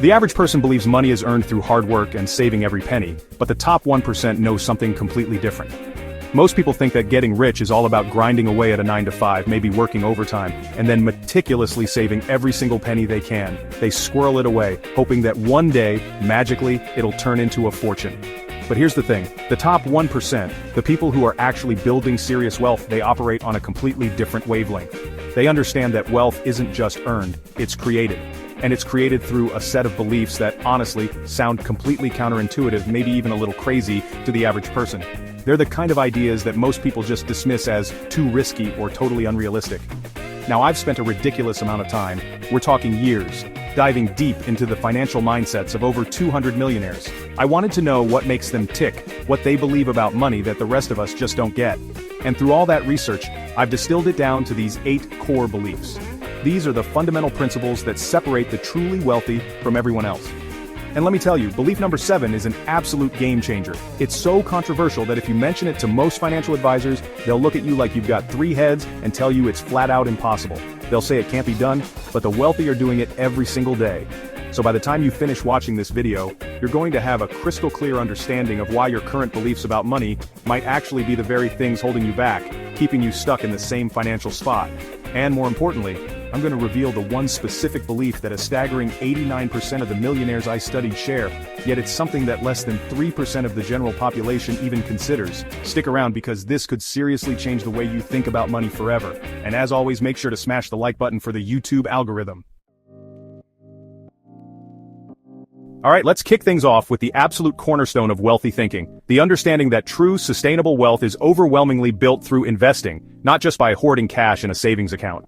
The average person believes money is earned through hard work and saving every penny, but the top 1% knows something completely different. Most people think that getting rich is all about grinding away at a 9 to 5, maybe working overtime, and then meticulously saving every single penny they can. They squirrel it away, hoping that one day, magically, it'll turn into a fortune. But here's the thing, the top 1%, the people who are actually building serious wealth, they operate on a completely different wavelength. They understand that wealth isn't just earned, it's created. And it's created through a set of beliefs that, honestly, sound completely counterintuitive, maybe even a little crazy, to the average person. They're the kind of ideas that most people just dismiss as too risky or totally unrealistic. Now, I've spent a ridiculous amount of time, we're talking years, diving deep into the financial mindsets of over 200 millionaires. I wanted to know what makes them tick, what they believe about money that the rest of us just don't get. And through all that research, I've distilled it down to these 8 core beliefs. These are the fundamental principles that separate the truly wealthy from everyone else. And let me tell you, belief number 7 is an absolute game changer. It's so controversial that if you mention it to most financial advisors, they'll look at you like you've got 3 heads and tell you it's flat out impossible. They'll say it can't be done, but the wealthy are doing it every single day. So by the time you finish watching this video, you're going to have a crystal clear understanding of why your current beliefs about money might actually be the very things holding you back, keeping you stuck in the same financial spot. And more importantly, I'm going to reveal the one specific belief that a staggering 89% of the millionaires I studied share, yet it's something that less than 3% of the general population even considers. Stick around because this could seriously change the way you think about money forever. And as always, make sure to smash the like button for the YouTube algorithm. Alright, let's kick things off with the absolute cornerstone of wealthy thinking, the understanding that true, sustainable wealth is overwhelmingly built through investing, not just by hoarding cash in a savings account.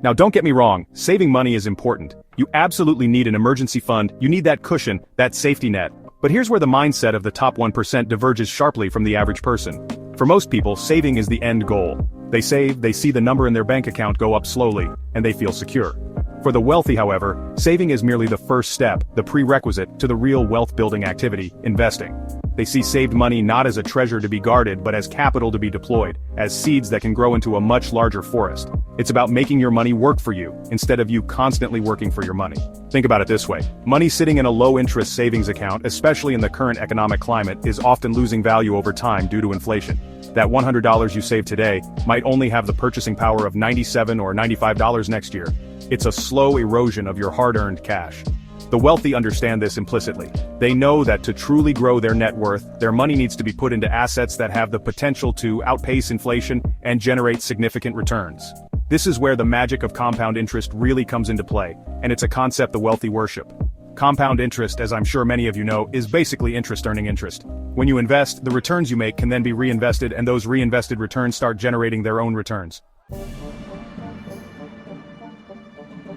Now don't get me wrong, saving money is important. You absolutely need an emergency fund, you need that cushion, that safety net. But here's where the mindset of the top 1% diverges sharply from the average person. For most people, saving is the end goal. They save, they see the number in their bank account go up slowly, and they feel secure. For the wealthy, however, saving is merely the first step, the prerequisite to the real wealth-building activity, investing. They see saved money not as a treasure to be guarded but as capital to be deployed, as seeds that can grow into a much larger forest. It's about making your money work for you, instead of you constantly working for your money. Think about it this way. Money sitting in a low-interest savings account, especially in the current economic climate, is often losing value over time due to inflation. That $100 you save today might only have the purchasing power of $97 or $95 next year. It's a slow erosion of your hard-earned cash. The wealthy understand this implicitly. They know that to truly grow their net worth, their money needs to be put into assets that have the potential to outpace inflation and generate significant returns. This is where the magic of compound interest really comes into play, and it's a concept the wealthy worship. Compound interest, as I'm sure many of you know, is basically interest earning interest. When you invest, the returns you make can then be reinvested, and those reinvested returns start generating their own returns.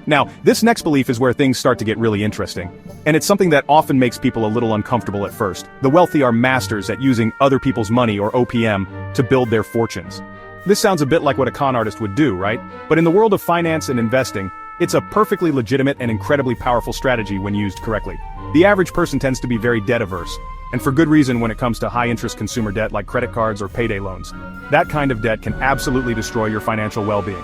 Now, this next belief is where things start to get really interesting. And it's something that often makes people a little uncomfortable at first. The wealthy are masters at using other people's money, or OPM, to build their fortunes. This sounds a bit like what a con artist would do, right? But in the world of finance and investing, it's a perfectly legitimate and incredibly powerful strategy when used correctly. The average person tends to be very debt-averse, and for good reason when it comes to high-interest consumer debt like credit cards or payday loans. That kind of debt can absolutely destroy your financial well-being.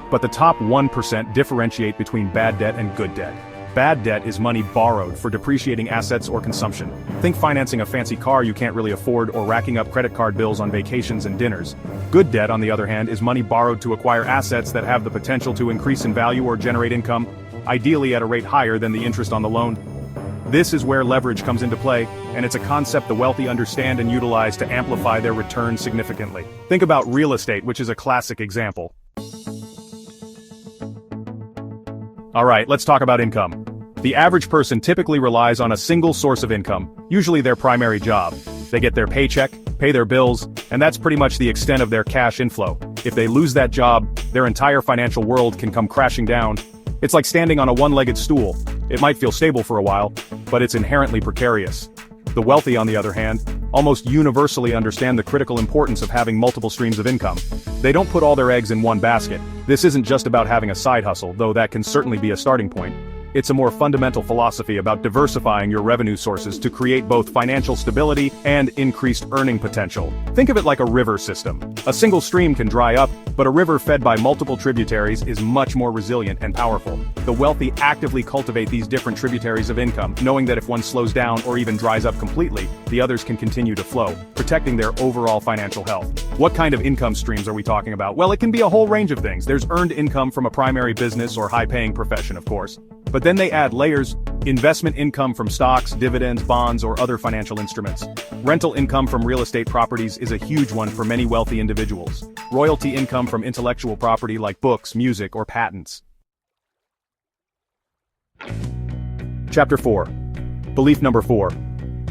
But the top 1% differentiate between bad debt and good debt. Bad debt is money borrowed for depreciating assets or consumption. Think financing a fancy car you can't really afford or racking up credit card bills on vacations and dinners. Good debt, on the other hand, is money borrowed to acquire assets that have the potential to increase in value or generate income, ideally at a rate higher than the interest on the loan. This is where leverage comes into play, and it's a concept the wealthy understand and utilize to amplify their returns significantly. Think about real estate, which is a classic example. Alright, let's talk about income. The average person typically relies on a single source of income, usually their primary job. They get their paycheck, pay their bills, and that's pretty much the extent of their cash inflow. If they lose that job, their entire financial world can come crashing down. It's like standing on a one-legged stool. It might feel stable for a while, but it's inherently precarious. The wealthy, on the other hand, almost universally understand the critical importance of having multiple streams of income. They don't put all their eggs in one basket. This isn't just about having a side hustle, though that can certainly be a starting point. It's a more fundamental philosophy about diversifying your revenue sources to create both financial stability and increased earning potential. Think of it like a river system. A single stream can dry up, but a river fed by multiple tributaries is much more resilient and powerful. The wealthy actively cultivate these different tributaries of income, knowing that if one slows down or even dries up completely, the others can continue to flow, protecting their overall financial health. What kind of income streams are we talking about? Well, it can be a whole range of things. There's earned income from a primary business or high-paying profession, of course. But then they add layers: investment income from stocks, dividends, bonds, or other financial instruments. Rental income from real estate properties is a huge one for many wealthy individuals. Royalty income from intellectual property like books, music, or patents. Chapter 4. Belief number 4.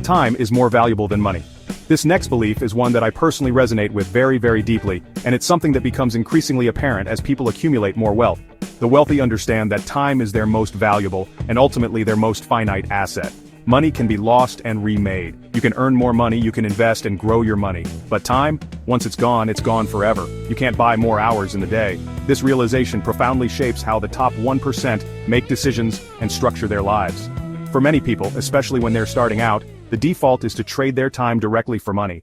Time is more valuable than money. This next belief is one that I personally resonate with very deeply, and it's something that becomes increasingly apparent as people accumulate more wealth. The wealthy understand that time is their most valuable, and ultimately their most finite asset. Money can be lost and remade. You can earn more money, you can invest and grow your money. But time? Once it's gone forever. You can't buy more hours in the day. This realization profoundly shapes how the top 1% make decisions and structure their lives. For many people, especially when they're starting out, the default is to trade their time directly for money.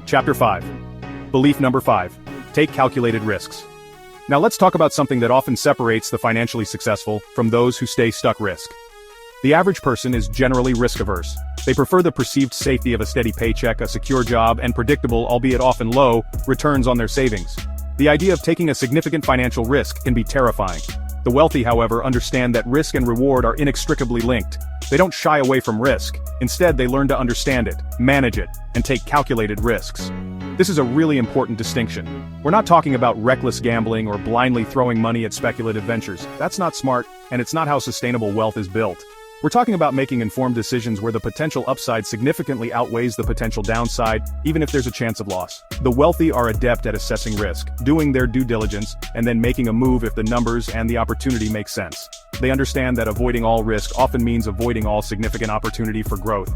Chapter 5. Belief number 5. Take calculated risks. Now let's talk about something that often separates the financially successful from those who stay stuck: risk. The average person is generally risk-averse. They prefer the perceived safety of a steady paycheck, a secure job, and predictable, albeit often low, returns on their savings. The idea of taking a significant financial risk can be terrifying. The wealthy, however, understand that risk and reward are inextricably linked. They don't shy away from risk. Instead, they learn to understand it, manage it, and take calculated risks. This is a really important distinction. We're not talking about reckless gambling or blindly throwing money at speculative ventures. That's not smart, and it's not how sustainable wealth is built. We're talking about making informed decisions where the potential upside significantly outweighs the potential downside, even if there's a chance of loss. The wealthy are adept at assessing risk, doing their due diligence, and then making a move if the numbers and the opportunity make sense. They understand that avoiding all risk often means avoiding all significant opportunity for growth.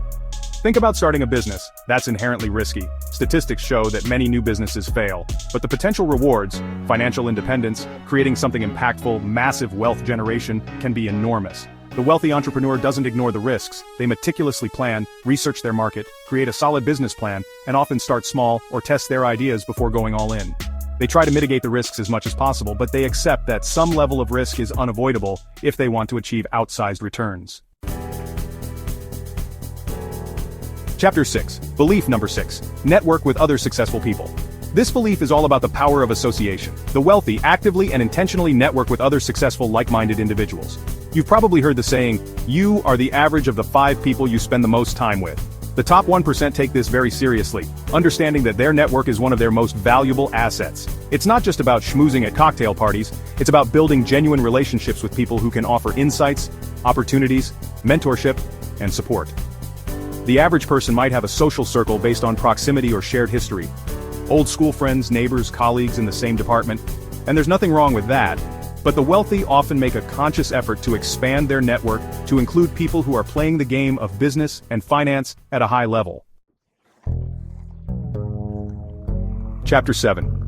Think about starting a business. That's inherently risky. Statistics show that many new businesses fail, but the potential rewards, financial independence, creating something impactful, massive wealth generation, can be enormous. The wealthy entrepreneur doesn't ignore the risks. They meticulously plan, research their market, create a solid business plan, and often start small or test their ideas before going all in. They try to mitigate the risks as much as possible, but they accept that some level of risk is unavoidable if they want to achieve outsized returns. Chapter 6. Belief number 6. Network with other successful people. This belief is all about the power of association. The wealthy actively and intentionally network with other successful, like-minded individuals. You've probably heard the saying, you are the average of the 5 people you spend the most time with. The top 1% take this very seriously, understanding that their network is one of their most valuable assets. It's not just about schmoozing at cocktail parties, it's about building genuine relationships with people who can offer insights, opportunities, mentorship, and support. The average person might have a social circle based on proximity or shared history. Old school friends, neighbors, colleagues in the same department, and there's nothing wrong with that. But the wealthy often make a conscious effort to expand their network to include people who are playing the game of business and finance at a high level. Chapter 7.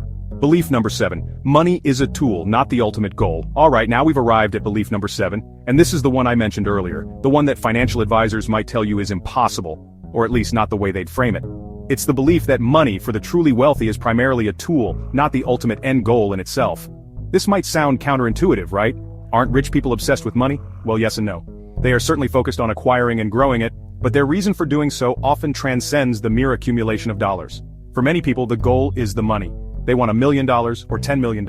Belief number 7. Money is a tool, not the ultimate goal. Alright, now we've arrived at belief number 7, and this is the one I mentioned earlier, the one that financial advisors might tell you is impossible, or at least not the way they'd frame it. It's the belief that money for the truly wealthy is primarily a tool, not the ultimate end goal in itself. This might sound counterintuitive, right? Aren't rich people obsessed with money? Well, yes and no. They are certainly focused on acquiring and growing it, but their reason for doing so often transcends the mere accumulation of dollars. For many people, the goal is the money. They want $1 million or $10 million,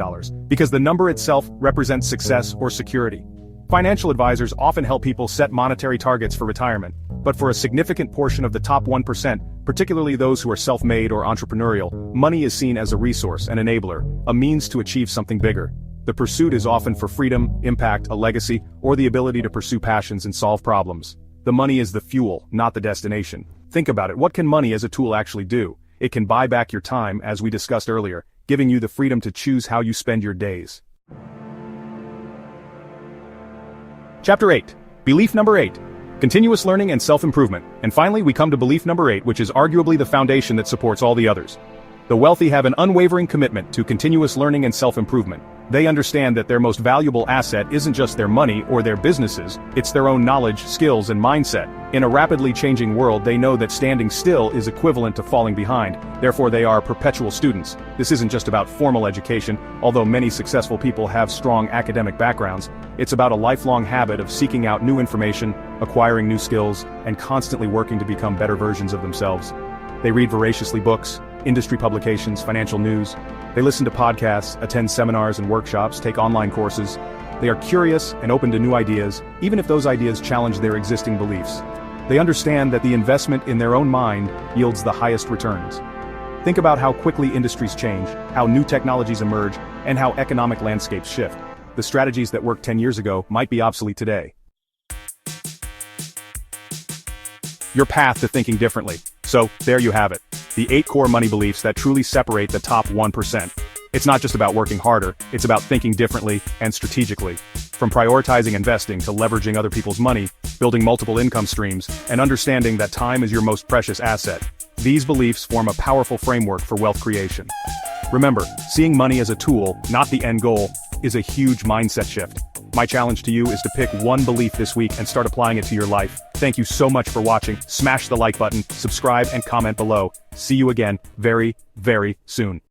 because the number itself represents success or security. Financial advisors often help people set monetary targets for retirement, but for a significant portion of the top 1%, particularly those who are self-made or entrepreneurial, money is seen as a resource, an enabler, a means to achieve something bigger. The pursuit is often for freedom, impact, a legacy, or the ability to pursue passions and solve problems. The money is the fuel, not the destination. Think about it. What can money as a tool actually do? It can buy back your time, as we discussed earlier, giving you the freedom to choose how you spend your days. Chapter 8. Belief number 8. Continuous learning and self-improvement. And finally, we come to belief number 8, which is arguably the foundation that supports all the others. The wealthy have an unwavering commitment to continuous learning and self-improvement. They understand that their most valuable asset isn't just their money or their businesses, it's their own knowledge, skills, and mindset. In a rapidly changing world, they know that standing still is equivalent to falling behind, therefore they are perpetual students. This isn't just about formal education, although many successful people have strong academic backgrounds. It's about a lifelong habit of seeking out new information, acquiring new skills, and constantly working to become better versions of themselves. They read voraciously books, industry publications, financial news. They listen to podcasts, attend seminars and workshops, take online courses. They are curious and open to new ideas, even if those ideas challenge their existing beliefs. They understand that the investment in their own mind yields the highest returns. Think about how quickly industries change, how new technologies emerge, and how economic landscapes shift. The strategies that worked 10 years ago might be obsolete today. Your path to thinking differently. So, there you have it. The 8 core money beliefs that truly separate the top 1%. It's not just about working harder, it's about thinking differently and strategically. From prioritizing investing to leveraging other people's money, building multiple income streams, and understanding that time is your most precious asset. These beliefs form a powerful framework for wealth creation. Remember, seeing money as a tool, not the end goal, is a huge mindset shift. My challenge to you is to pick one belief this week and start applying it to your life. Thank you so much for watching. Smash the like button, subscribe, and comment below. See you again very, very soon.